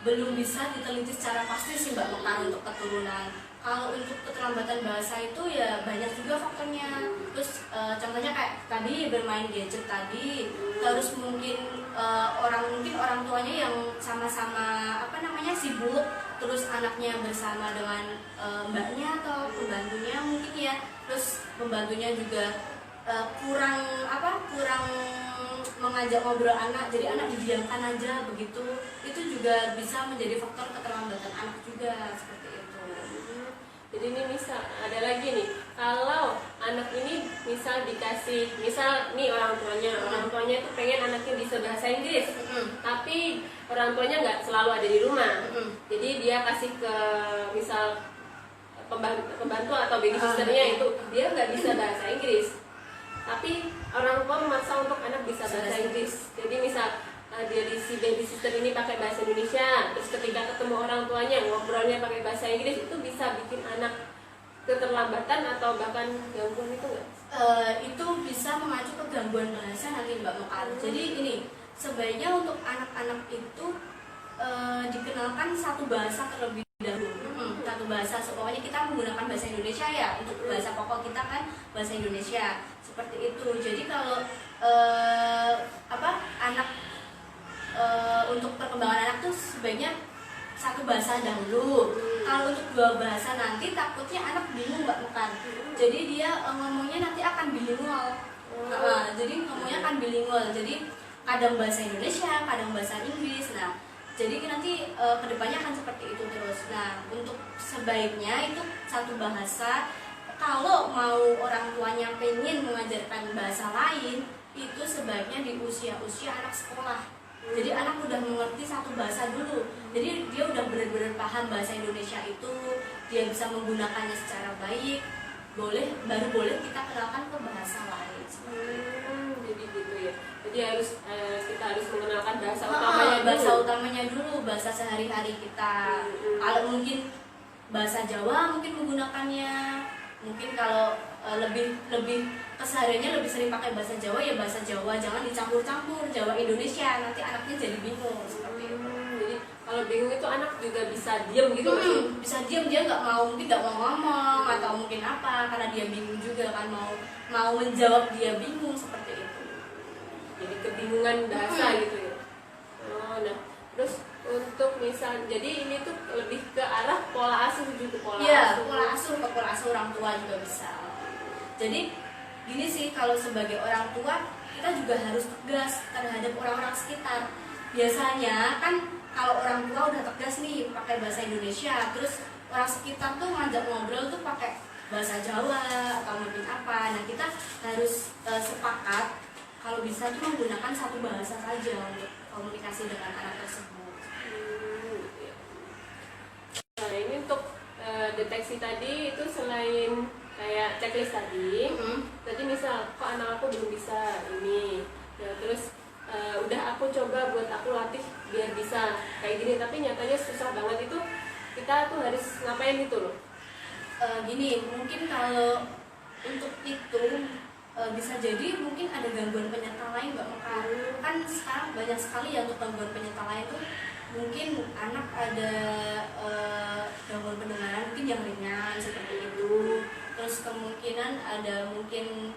belum bisa diteliti secara pasti sih Mbak Mekar untuk keturunan. Kalau untuk keterlambatan bahasa itu ya banyak juga faktornya. Terus contohnya kayak tadi bermain gadget tadi, terus mungkin orang tuanya yang sama-sama sibuk, terus anaknya bersama dengan mbaknya atau pembantunya mungkin ya, terus pembantunya juga kurang mengajak ngobrol anak, jadi anak didiamkan aja begitu, itu juga bisa menjadi faktor keterlambatan anak juga seperti itu.
Jadi ini misal ada lagi nih, kalau anak ini misal nih orang tuanya itu pengen anaknya bisa bahasa Inggris, tapi orang tuanya nggak selalu ada di rumah, jadi dia kasih ke misal pembantu atau babysisternya itu dia nggak bisa bahasa Inggris, tapi orang tua memaksa untuk anak bisa bahasa Inggris. Jadi misal si babysister ini pakai bahasa Indonesia, terus ketika ketemu orang tuanya ngobrolnya pakai bahasa Inggris, itu bisa bikin anak keterlambatan atau bahkan gangguan itu nggak?
Itu bisa mengacu ke gangguan bahasa nanti Mbak Mekar. Jadi ini sebaiknya untuk anak-anak itu dikenalkan satu bahasa terlebih dahulu. Satu bahasa, pokoknya kita menggunakan bahasa Indonesia ya, untuk bahasa pokok kita kan bahasa Indonesia seperti itu. Jadi kalau anak untuk perkembangan anak tuh sebaiknya satu bahasa dahulu. Kalau untuk dua bahasa nanti takutnya anak bingung Mbak Mekar. Jadi dia ngomongnya nanti akan bilingual. Jadi ngomongnya akan bilingual. Jadi kadang bahasa Indonesia, kadang bahasa Inggris. Nah, jadi nanti kedepannya akan seperti itu terus. Nah, untuk sebaiknya itu satu bahasa. Kalau mau orang tuanya pengen mengajarkan bahasa lain, itu sebaiknya di usia-usia anak sekolah. Jadi anak udah mengerti satu bahasa dulu. Jadi dia udah benar-benar paham bahasa Indonesia itu, dia bisa menggunakannya secara baik. Baru boleh kita kenalkan ke bahasa lain.
Jadi gitu ya. Jadi kita harus mengenalkan bahasa
utamanya dulu, bahasa sehari-hari kita. Kalau mungkin bahasa Jawa mungkin menggunakannya. Mungkin kalau lebih kesehariannya lebih sering pakai bahasa Jawa ya bahasa Jawa, jangan dicampur-campur Jawa Indonesia, nanti anaknya jadi bingung seperti itu.
Jadi kalau kalau bingung itu anak juga bisa diem gitu nggak sih?
Bisa diam, dia mungkin nggak mau ngomong atau mungkin apa karena dia bingung juga kan, mau menjawab dia bingung seperti itu.
Jadi kebingungan bahasa gitu ya. Oh, nah terus untuk misal, jadi ini tuh lebih ke arah pola asuh gitu, pola
Iya,
asuh.
pola asuh orang tua juga bisa. Jadi gini sih, kalau sebagai orang tua kita juga harus tegas terhadap orang-orang sekitar. Biasanya kan kalau orang tua udah tegas nih pakai bahasa Indonesia, terus orang sekitar tuh ngajak ngobrol tuh pakai bahasa Jawa atau mungkin apa. Nah, kita harus sepakat kalau bisa tuh menggunakan satu bahasa saja untuk komunikasi dengan anak tersebut.
Gitu ya. Nah ini untuk deteksi tadi itu selain kayak checklist tadi, tadi misal kok anak aku belum bisa ini, ya terus udah aku coba buat aku latih biar bisa kayak gini, tapi nyatanya susah banget, itu kita tuh harus ngapain gitu loh?
Gini, mungkin kalau untuk itu bisa jadi mungkin ada gangguan penyerta lain Mbak Mekar. Kan sekarang banyak sekali ya untuk gangguan penyerta lain tuh, mungkin anak ada gangguan pendengaran mungkin yang ringan seperti itu, terus kemungkinan ada mungkin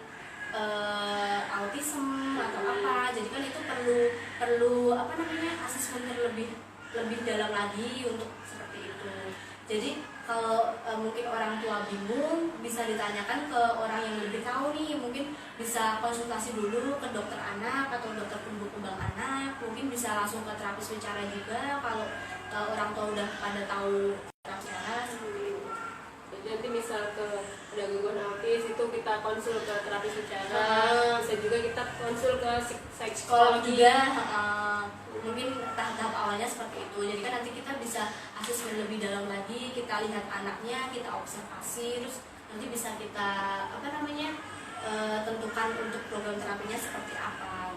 autism atau apa. Jadi kan itu perlu apa namanya, asesmen lebih dalam lagi untuk seperti itu. Jadi kalau mungkin orang tua bingung, bisa ditanyakan ke orang yang lebih tahu nih, mungkin bisa konsultasi dulu ke dokter anak atau dokter tumbuh kembang anak, mungkin bisa langsung ke terapis bicara juga kalau orang tua udah pada tahu terapis bicara.
Jadi nanti misal ke ada gangguan autis itu kita konsul ke terapis bicara, bisa juga kita konsul ke
Psikolog
psikologi
juga, mungkin tahap-tahap awalnya seperti itu. Jadi kan nanti kita bisa asesmen lebih dalam lagi, kita lihat anaknya, kita observasi, terus nanti bisa kita apa namanya tentukan untuk program terapinya seperti apa.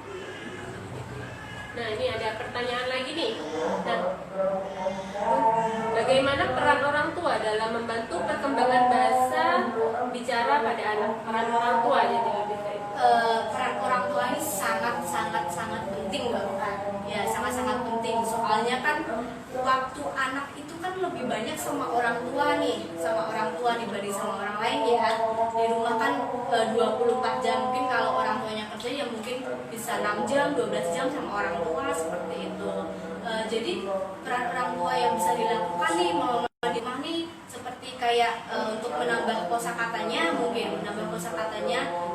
Nah ini ada pertanyaan lagi nih. Nah, bagaimana peran orang tua dalam membantu perkembangan bahasa bicara pada anak? Peran orang tua jadi lebih kayak itu.
Peran orang tua ini sangat penting Mbak. Ya sangat penting. Soalnya kan waktu anak itu kan lebih banyak sama orang tua dibanding sama orang lain ya. Di rumah kan 24 jam, mungkin kalau orang tuanya kerja ya mungkin bisa 6 jam, 12 jam sama orang tua seperti itu. Jadi peran orang tua yang bisa dilakukan nih mau di rumah nih seperti kayak untuk menambah kosakatanya,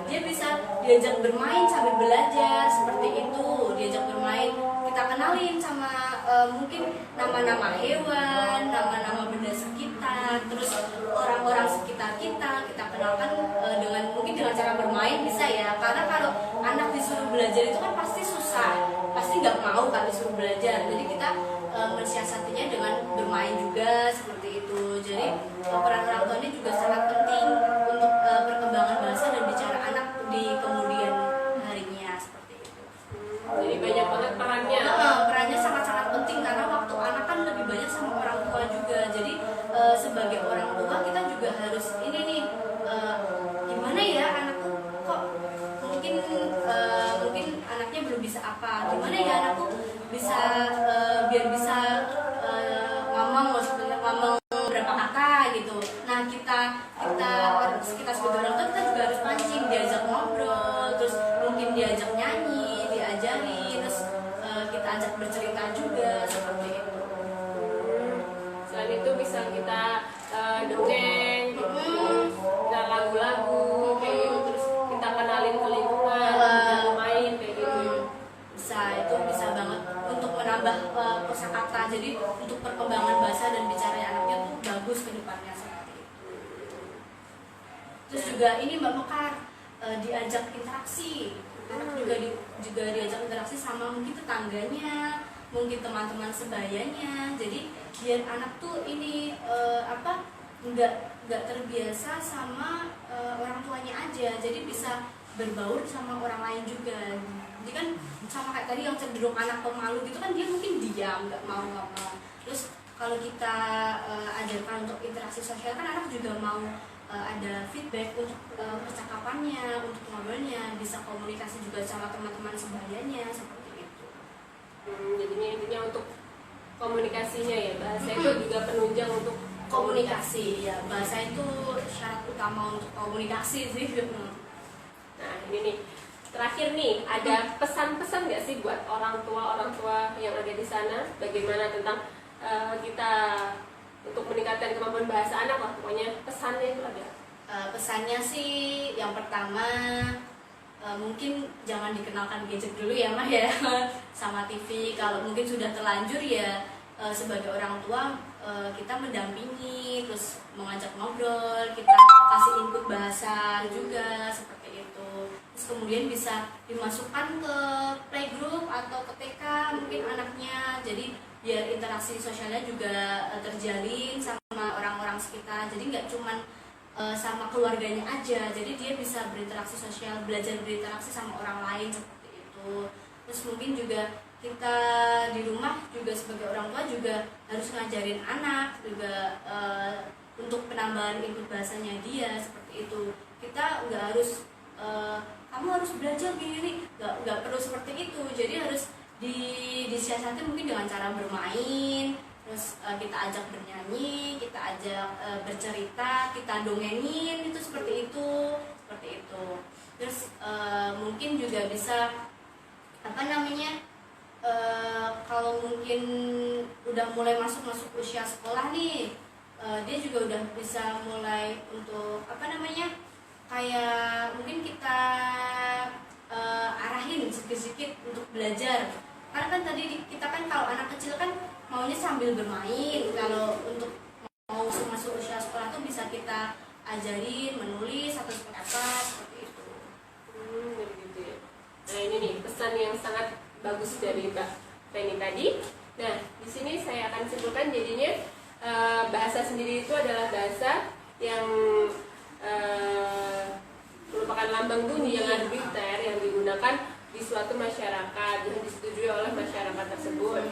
dia bisa diajak bermain sambil belajar seperti itu, diajak bermain, kita kenalin sama mungkin nama-nama hewan, nama-nama benda sekitar, terus orang-orang sekitar kita kenalkan mungkin dengan cara bermain bisa ya, karena kalau anak disuruh belajar itu kan pasti susah, pasti nggak mau kan disuruh belajar, jadi kita mensiasatinya dengan bermain juga seperti itu. Jadi peran orang tua ini juga sangat penting untuk perkembangan bahasa dan bicara anak di kemudian harinya seperti itu.
Jadi banyak banget perannya.
Perannya sangat penting karena waktu anak kan lebih banyak sama orang tua juga. Jadi sebagai orang tua kita juga harus ini nih gimana ya anakku kok mungkin anaknya belum bisa apa, gimana ya anakku bisa biar bisa ngomong berapa kata gitu. Nah kita sebagai orang tua kita juga harus mancing, diajak ngobrol, terus mungkin diajak nyanyi, diajari, terus kita ajak bercerita juga seperti itu.
Selain itu bisa kita dongeng, kita lagu-lagu kayak gitu, terus kita kenalin ke lingkungan, kita main kayak gitu.
Itu bisa banget untuk menambah kosakata. Jadi untuk perkembangan bahasa dan bicara anaknya tuh bagus ke depannya seperti itu. Terus juga ini Mbak Mekar diajak interaksi. Anak juga diajak interaksi sama mungkin tetangganya, mungkin teman-teman sebayanya. Jadi biar anak tuh ini nggak terbiasa sama orang tuanya aja. Jadi bisa berbaur sama orang lain juga. Jadi kan sama kayak tadi yang cenderung anak pemalu gitu kan, dia mungkin diam, nggak mau ngomong. Terus kalau kita ajarkan untuk interaksi sosial kan anak juga mau ada feedback untuk percakapannya, untuk ngobrolnya, bisa komunikasi juga sama teman-teman sebayanya seperti itu.
Jadinya intinya untuk komunikasinya ya. Bahasa itu juga penunjang untuk
Komunikasi ya, bahasa itu syarat utama untuk komunikasi sih.
Nah ini nih, terakhir nih, ada pesan-pesan nggak sih buat orang tua yang ada di sana, bagaimana tentang kita untuk meningkatkan kemampuan bahasa anak lah, pokoknya pesannya itu ada.
Pesannya sih yang pertama, mungkin jangan dikenalkan gadget dulu ya Mah ya, sama TV. Kalau mungkin sudah terlanjur ya, sebagai orang tua kita mendampingi, terus mengajak ngobrol, kita kasih input bahasa juga seperti itu. Terus kemudian bisa dimasukkan ke playgroup atau ke TK mungkin anaknya, jadi biar interaksi sosialnya juga terjalin sama orang-orang sekitar. Jadi nggak cuman sama keluarganya aja, jadi dia bisa berinteraksi sosial, belajar berinteraksi sama orang lain seperti itu. Terus mungkin juga kita di rumah juga sebagai orang tua juga harus ngajarin anak juga untuk penambahan input bahasanya dia seperti itu. Kita nggak harus kamu harus belajar gini, nggak perlu seperti itu. Jadi harus disiasati mungkin dengan cara bermain, terus kita ajak bernyanyi, kita ajak bercerita, kita dongengin, itu seperti itu. Terus mungkin juga bisa kalau mungkin udah mulai masuk usia sekolah nih, dia juga udah bisa mulai untuk kayak mungkin kita arahin sedikit-sedikit untuk belajar. Karena kan tadi kita kan kalau anak kecil kan maunya sambil bermain, kalau untuk mau masuk usia sekolah tuh bisa kita ajarin menulis atau seperti apa, seperti itu.
Gitu ya. Nah ini nih pesan yang sangat bagus dari Mbak Feni tadi. Nah di sini saya akan simpulkan jadinya bahasa sendiri itu adalah bahasa yang merupakan lambang bunyi yang arbitrary yang digunakan di suatu masyarakat yang disetujui oleh masyarakat tersebut.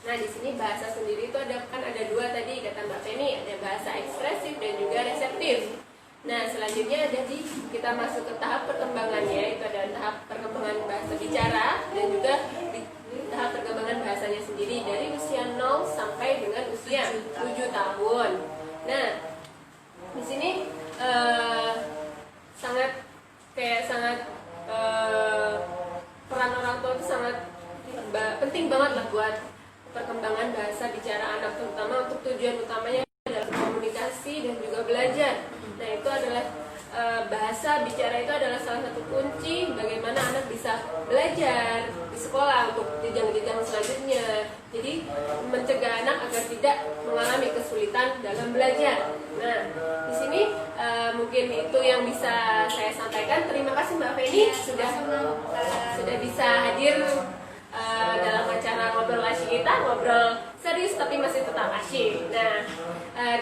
Nah di sini bahasa sendiri itu ada dua tadi kata Mbak Feni, ada bahasa ekspresif dan juga reseptif. Nah selanjutnya kita masuk ke tahap perkembangannya, itu ada tahap perkembangan bahasa bicara dan juga di tahap perkembangan bahasanya sendiri dari usia 0 sampai dengan usia 7 tahun. Nah di sini sangat peran orang tua itu sangat penting banget lah buat perkembangan bahasa bicara anak, terutama untuk tujuan utamanya adalah komunikasi dan juga belajar. Nah itu adalah bahasa bicara itu adalah salah satu kunci bagaimana anak bisa belajar di sekolah untuk jenjang-jenjang selanjutnya. Jadi mencegah anak agar tidak mengalami kesulitan dalam belajar. Nah di sini mungkin itu yang bisa saya sampaikan. Terima kasih Mbak Feni sudah bisa hadir dalam acara ngobrol asyik kita, ngobrol serius tapi masih tetap asyik. Nah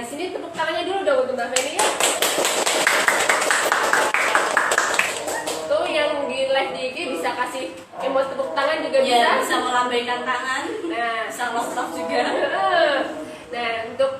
di sini tepuk tangannya dulu dong untuk Mbak Feni ya. Tuh yang di live di IG bisa kasih emot tepuk tangan juga
Ya,
bisa
melambaikan tangan.
Nah
Bisa love juga.
Nah untuk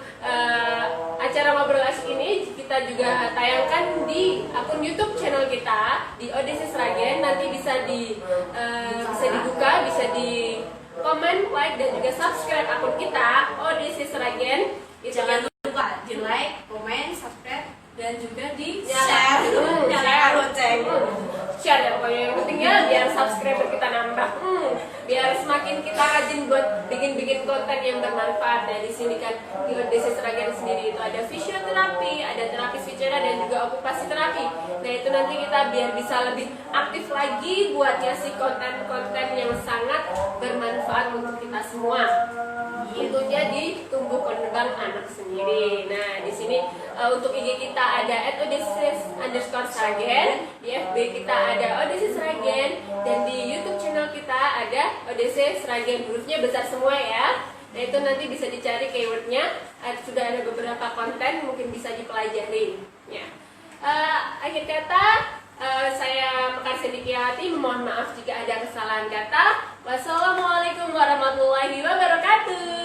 acara ngobrol asyik ini kita juga tayangkan di akun YouTube channel kita di Odesi Sragen. Nanti bisa dibuka, bisa di komen, like dan juga subscribe akun kita Odesi Sragen.
Jangan lupa di like, komen, subscribe dan juga di
share.
Nyalakan lonceng.
Share ya pokoknya, yang pentingnya biar subscriber kita nambah, biar semakin kita rajin buat bikin konten yang bermanfaat. Nah di sini kan di Odesi Sragen sendiri itu ada fisioterapi, ada terapis bicara dan juga okupasi terapi. Nah itu nanti kita biar bisa lebih aktif lagi buat ngasih konten-konten yang sangat bermanfaat untuk kita semua. Tentunya di tumbuh kembang anak sendiri. Nah di sini untuk IG kita ada @odesi_sragen, di FB kita ada Odesi Sragen, dan di YouTube channel kita ada Odesi Sragen, hurufnya besar semua ya. Nah itu nanti bisa dicari keywordnya, sudah ada beberapa konten mungkin bisa dipelajari ya. Akhir kata saya Mekar Sendikiawati mohon maaf jika ada kesalahan kata. Wassalamualaikum warahmatullahi wabarakatuh.